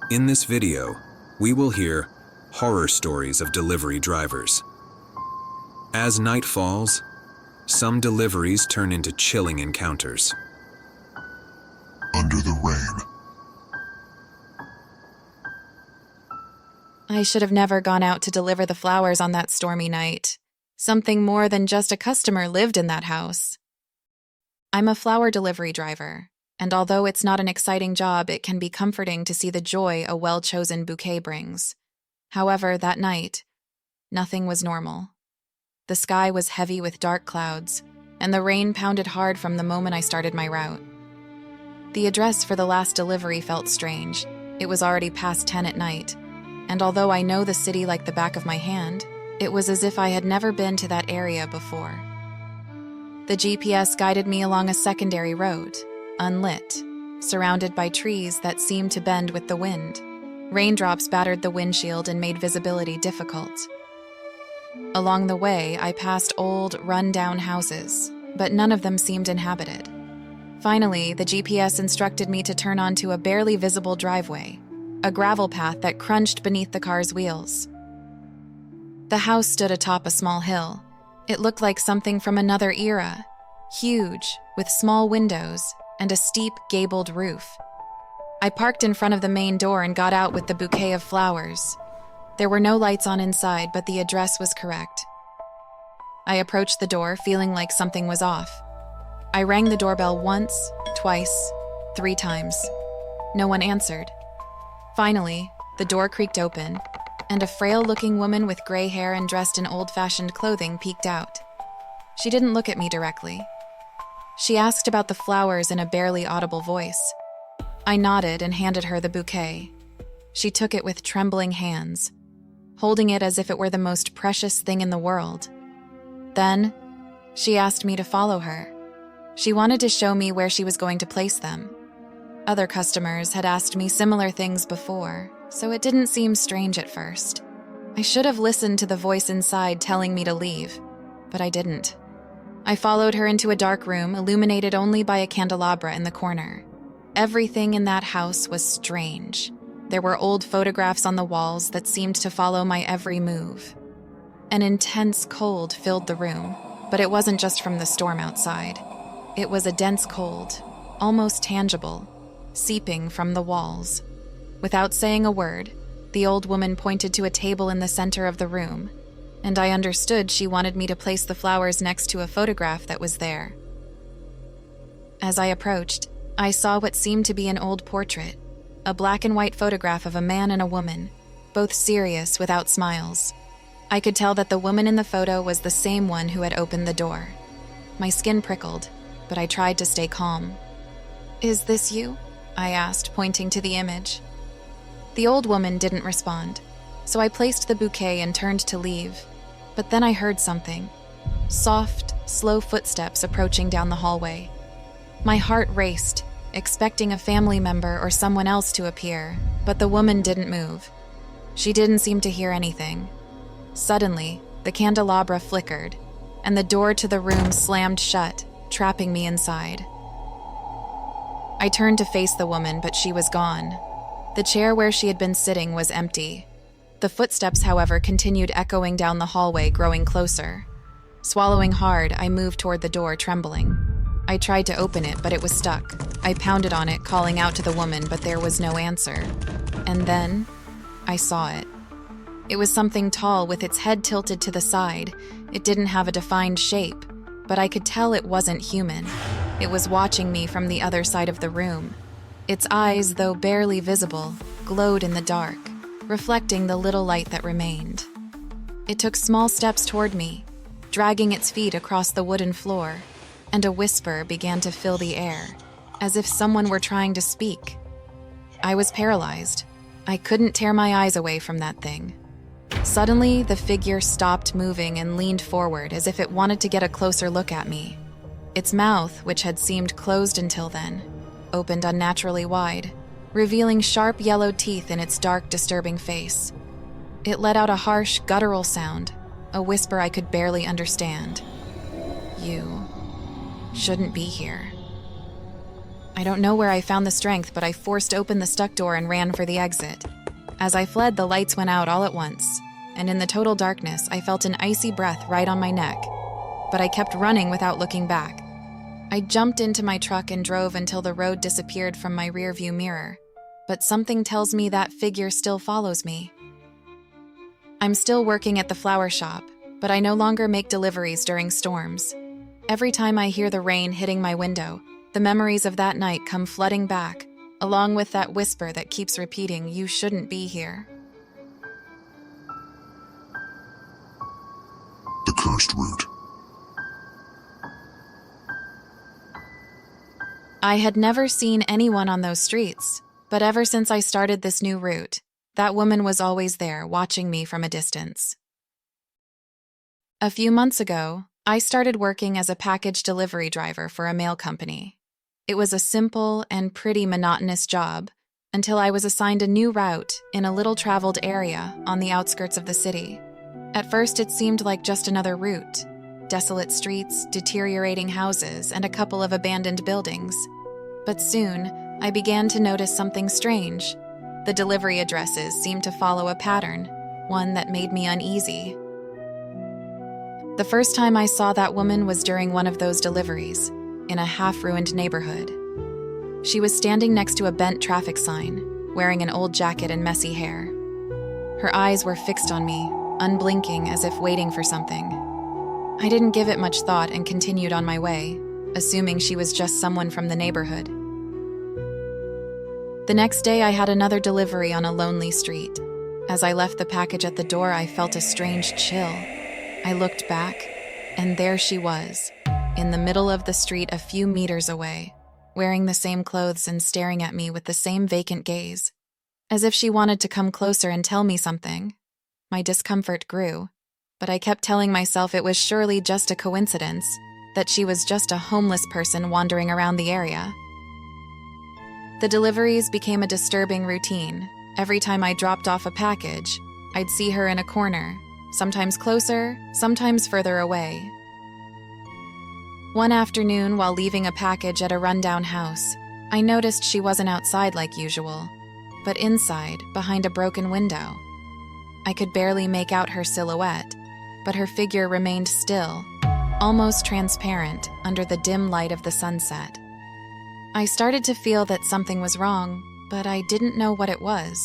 In this video, we will hear horror stories of delivery drivers. As night falls, some deliveries turn into chilling encounters. Under the rain. I should have never gone out to deliver the flowers on that stormy night. Something more than just a customer lived in that house. I'm a flower delivery driver, and although it's not an exciting job, it can be comforting to see the joy a well-chosen bouquet brings. However, that night, nothing was normal. The sky was heavy with dark clouds, and the rain pounded hard from the moment I started my route. The address for the last delivery felt strange. It was already past 10 at night, and although I know the city like the back of my hand, it was as if I had never been to that area before. The GPS guided me along a secondary road, unlit, surrounded by trees that seemed to bend with the wind. Raindrops battered the windshield and made visibility difficult. Along the way, I passed old, run-down houses, but none of them seemed inhabited. Finally, the GPS instructed me to turn onto a barely visible driveway, a gravel path that crunched beneath the car's wheels. The house stood atop a small hill. It looked like something from another era, huge, with small windows and a steep, gabled roof. I parked in front of the main door and got out with the bouquet of flowers. There were no lights on inside, but the address was correct. I approached the door, feeling like something was off. I rang the doorbell once, twice, 3 times. No one answered. Finally, the door creaked open, and a frail-looking woman with gray hair and dressed in old-fashioned clothing peeked out. She didn't look at me directly. She asked about the flowers in a barely audible voice. I nodded and handed her the bouquet. She took it with trembling hands, holding it as if it were the most precious thing in the world. Then, she asked me to follow her. She wanted to show me where she was going to place them. Other customers had asked me similar things before, so it didn't seem strange at first. I should have listened to the voice inside telling me to leave, but I didn't. I followed her into a dark room illuminated only by a candelabra in the corner. Everything in that house was strange. There were old photographs on the walls that seemed to follow my every move. An intense cold filled the room, but it wasn't just from the storm outside. It was a dense cold, almost tangible, seeping from the walls. Without saying a word, the old woman pointed to a table in the center of the room, and I understood she wanted me to place the flowers next to a photograph that was there. As I approached, I saw what seemed to be an old portrait, a black and white photograph of a man and a woman, both serious without smiles. I could tell that the woman in the photo was the same one who had opened the door. My skin prickled, but I tried to stay calm. "Is this you?" I asked, pointing to the image. The old woman didn't respond, so I placed the bouquet and turned to leave. But then I heard something. Soft, slow footsteps approaching down the hallway. My heart raced, expecting a family member or someone else to appear, but the woman didn't move. She didn't seem to hear anything. Suddenly, the candelabra flickered, and the door to the room slammed shut, trapping me inside. I turned to face the woman, but she was gone. The chair where she had been sitting was empty. The footsteps, however, continued echoing down the hallway, growing closer. Swallowing hard, I moved toward the door, trembling. I tried to open it, but it was stuck. I pounded on it, calling out to the woman, but there was no answer. And then, I saw it. It was something tall with its head tilted to the side. It didn't have a defined shape, but I could tell it wasn't human. It was watching me from the other side of the room. Its eyes, though barely visible, glowed in the dark, reflecting the little light that remained. It took small steps toward me, dragging its feet across the wooden floor, and a whisper began to fill the air, as if someone were trying to speak. I was paralyzed. I couldn't tear my eyes away from that thing. Suddenly, the figure stopped moving and leaned forward as if it wanted to get a closer look at me. Its mouth, which had seemed closed until then, opened unnaturally wide, revealing sharp yellow teeth in its dark, disturbing face. It let out a harsh, guttural sound, a whisper I could barely understand. "You shouldn't be here." I don't know where I found the strength, but I forced open the stuck door and ran for the exit. As I fled, the lights went out all at once, and in the total darkness, I felt an icy breath right on my neck. But I kept running without looking back. I jumped into my truck and drove until the road disappeared from my rearview mirror. But something tells me that figure still follows me. I'm still working at the flower shop, but I no longer make deliveries during storms. Every time I hear the rain hitting my window, the memories of that night come flooding back, along with that whisper that keeps repeating, "You shouldn't be here." The cursed route. I had never seen anyone on those streets, but ever since I started this new route, that woman was always there, watching me from a distance. A few months ago, I started working as a package delivery driver for a mail company. It was a simple and pretty monotonous job until I was assigned a new route in a little-traveled area on the outskirts of the city. At first, it seemed like just another route. Desolate streets, deteriorating houses, and a couple of abandoned buildings. But soon, I began to notice something strange. The delivery addresses seemed to follow a pattern, one that made me uneasy. The first time I saw that woman was during one of those deliveries, in a half-ruined neighborhood. She was standing next to a bent traffic sign, wearing an old jacket and messy hair. Her eyes were fixed on me, unblinking as if waiting for something. I didn't give it much thought and continued on my way, assuming she was just someone from the neighborhood. The next day, I had another delivery on a lonely street. As I left the package at the door, I felt a strange chill. I looked back, and there she was, in the middle of the street a few meters away, wearing the same clothes and staring at me with the same vacant gaze, as if she wanted to come closer and tell me something. My discomfort grew, but I kept telling myself it was surely just a coincidence, that she was just a homeless person wandering around the area. The deliveries became a disturbing routine. Every time I dropped off a package, I'd see her in a corner, sometimes closer, sometimes further away. One afternoon, while leaving a package at a rundown house, I noticed she wasn't outside like usual, but inside, behind a broken window. I could barely make out her silhouette, but her figure remained still, almost transparent under the dim light of the sunset. I started to feel that something was wrong, but I didn't know what it was.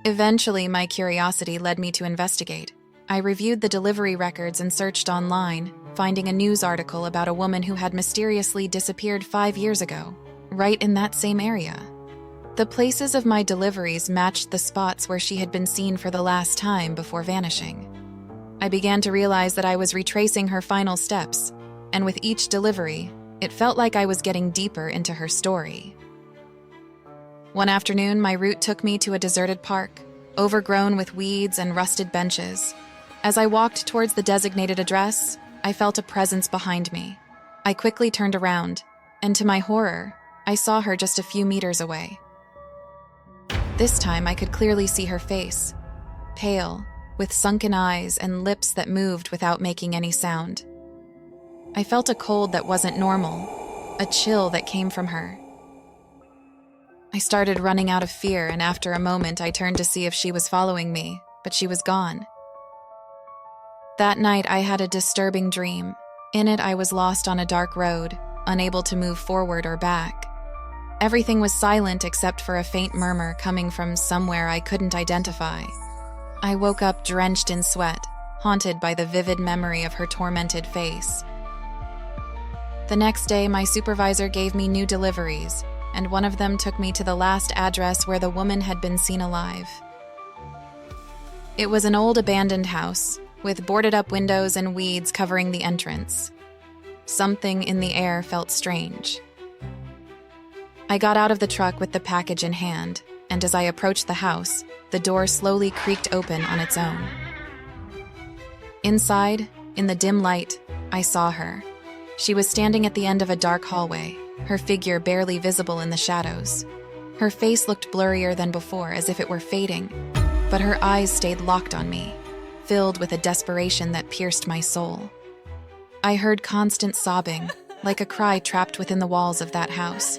Eventually, my curiosity led me to investigate. I reviewed the delivery records and searched online, finding a news article about a woman who had mysteriously disappeared 5 years ago, right in that same area. The places of my deliveries matched the spots where she had been seen for the last time before vanishing. I began to realize that I was retracing her final steps, and with each delivery, it felt like I was getting deeper into her story. One afternoon, my route took me to a deserted park, overgrown with weeds and rusted benches. As I walked towards the designated address, I felt a presence behind me. I quickly turned around, and to my horror, I saw her just a few meters away. This time, I could clearly see her face, pale, with sunken eyes and lips that moved without making any sound. I felt a cold that wasn't normal, a chill that came from her. I started running out of fear, and after a moment, I turned to see if she was following me, but she was gone. That night, I had a disturbing dream. In it, I was lost on a dark road, unable to move forward or back. Everything was silent except for a faint murmur coming from somewhere I couldn't identify. I woke up drenched in sweat, haunted by the vivid memory of her tormented face. The next day, my supervisor gave me new deliveries, and one of them took me to the last address where the woman had been seen alive. It was an old abandoned house, with boarded-up windows and weeds covering the entrance. Something in the air felt strange. I got out of the truck with the package in hand, and as I approached the house, the door slowly creaked open on its own. Inside, in the dim light, I saw her. She was standing at the end of a dark hallway, her figure barely visible in the shadows. Her face looked blurrier than before, as if it were fading, but her eyes stayed locked on me, filled with a desperation that pierced my soul. I heard constant sobbing, like a cry trapped within the walls of that house.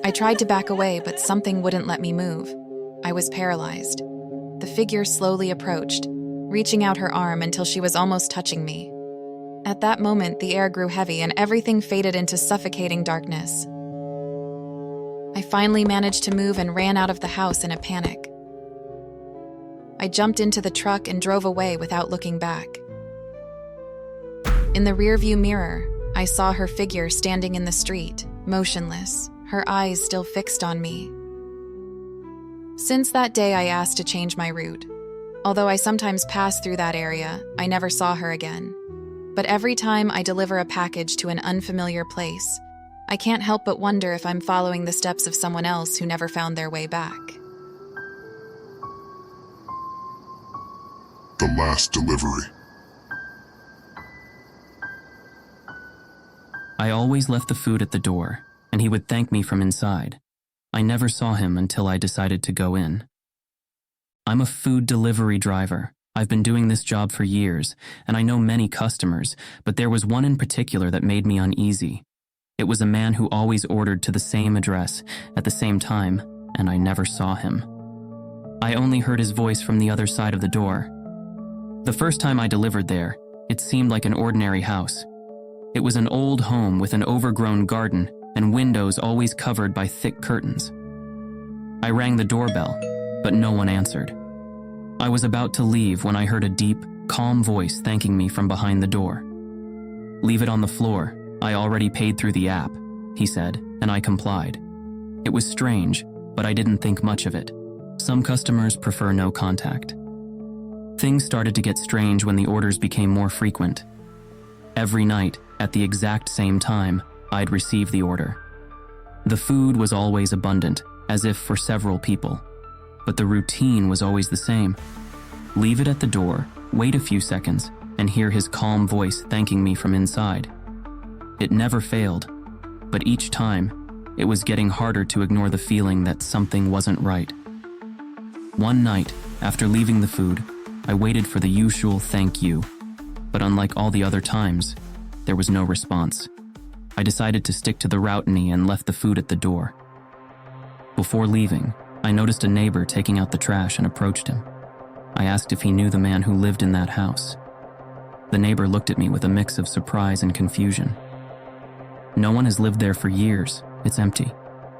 I tried to back away, but something wouldn't let me move. I was paralyzed. The figure slowly approached, reaching out her arm until she was almost touching me. At that moment, the air grew heavy and everything faded into suffocating darkness. I finally managed to move and ran out of the house in a panic. I jumped into the truck and drove away without looking back. In the rearview mirror, I saw her figure standing in the street, motionless, her eyes still fixed on me. Since that day, I asked to change my route. Although I sometimes pass through that area, I never saw her again. But every time I deliver a package to an unfamiliar place, I can't help but wonder if I'm following the steps of someone else who never found their way back. The last delivery. I always left the food at the door, and he would thank me from inside. I never saw him until I decided to go in. I'm a food delivery driver. I've been doing this job for years, and I know many customers, but there was one in particular that made me uneasy. It was a man who always ordered to the same address at the same time, and I never saw him. I only heard his voice from the other side of the door. The first time I delivered there, it seemed like an ordinary house. It was an old home with an overgrown garden and windows always covered by thick curtains. I rang the doorbell, but no one answered. I was about to leave when I heard a deep, calm voice thanking me from behind the door. "Leave it on the floor. I already paid through the app," he said, and I complied. It was strange, but I didn't think much of it. Some customers prefer no contact. Things started to get strange when the orders became more frequent. Every night, at the exact same time, I'd receive the order. The food was always abundant, as if for several people. But the routine was always the same. Leave it at the door, wait a few seconds, and hear his calm voice thanking me from inside. It never failed, but each time, it was getting harder to ignore the feeling that something wasn't right. One night, after leaving the food, I waited for the usual thank you, but unlike all the other times, there was no response. I decided to stick to the routine and left the food at the door. Before leaving, I noticed a neighbor taking out the trash and approached him. I asked if he knew the man who lived in that house. The neighbor looked at me with a mix of surprise and confusion. "No one has lived there for years. It's empty.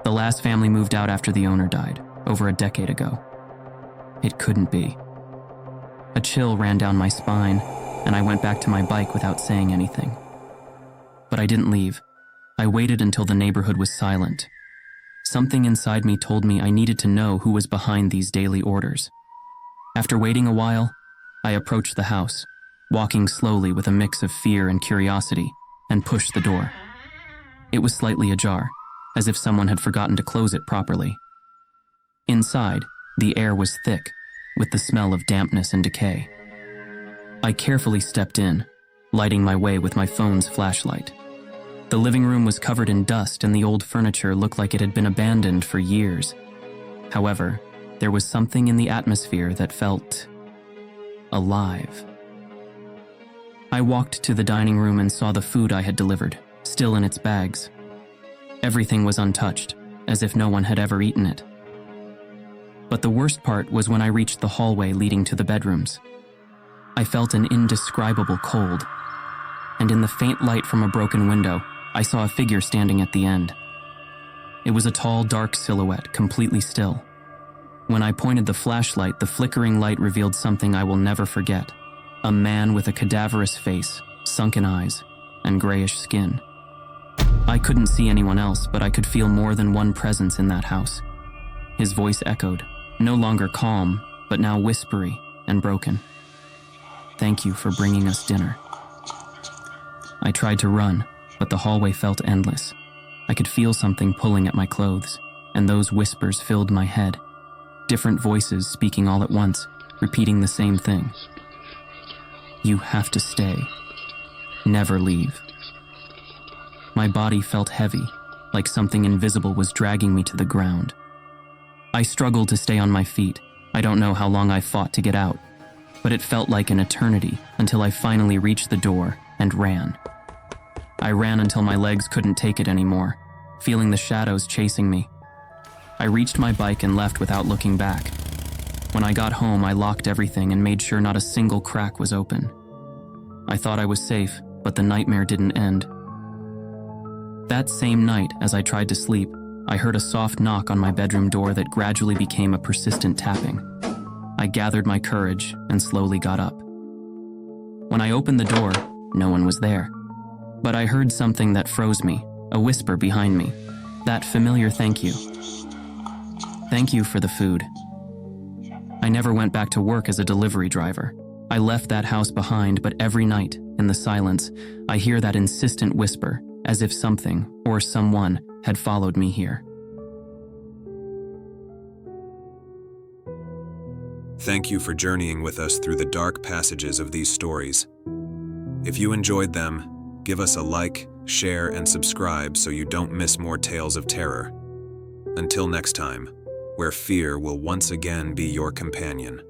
The last family moved out after the owner died, over a decade ago." It couldn't be. A chill ran down my spine, and I went back to my bike without saying anything. But I didn't leave. I waited until the neighborhood was silent. Something inside me told me I needed to know who was behind these daily orders. After waiting a while, I approached the house, walking slowly with a mix of fear and curiosity, and pushed the door. It was slightly ajar, as if someone had forgotten to close it properly. Inside, the air was thick, with the smell of dampness and decay. I carefully stepped in, lighting my way with my phone's flashlight. The living room was covered in dust and the old furniture looked like it had been abandoned for years. However, there was something in the atmosphere that felt alive. I walked to the dining room and saw the food I had delivered, still in its bags. Everything was untouched, as if no one had ever eaten it. But the worst part was when I reached the hallway leading to the bedrooms. I felt an indescribable cold, and in the faint light from a broken window, I saw a figure standing at the end. It was a tall, dark silhouette, completely still. When I pointed the flashlight, the flickering light revealed something I will never forget. A man with a cadaverous face, sunken eyes, and grayish skin. I couldn't see anyone else, but I could feel more than one presence in that house. His voice echoed, no longer calm, but now whispery and broken. "Thank you for bringing us dinner." I tried to run, but the hallway felt endless. I could feel something pulling at my clothes, and those whispers filled my head. Different voices speaking all at once, repeating the same thing. "You have to stay. Never leave." My body felt heavy, like something invisible was dragging me to the ground. I struggled to stay on my feet. I don't know how long I fought to get out, but it felt like an eternity until I finally reached the door and ran. I ran until my legs couldn't take it anymore, feeling the shadows chasing me. I reached my bike and left without looking back. When I got home, I locked everything and made sure not a single crack was open. I thought I was safe, but the nightmare didn't end. That same night, as I tried to sleep, I heard a soft knock on my bedroom door that gradually became a persistent tapping. I gathered my courage and slowly got up. When I opened the door, no one was there. But I heard something that froze me, a whisper behind me. That familiar thank you. Thank you for the food. I never went back to work as a delivery driver. I left that house behind, but every night, in the silence, I hear that insistent whisper, as if something or someone had followed me here. Thank you for journeying with us through the dark passages of these stories. If you enjoyed them, give us a like, share, and subscribe so you don't miss more tales of terror. Until next time, where fear will once again be your companion.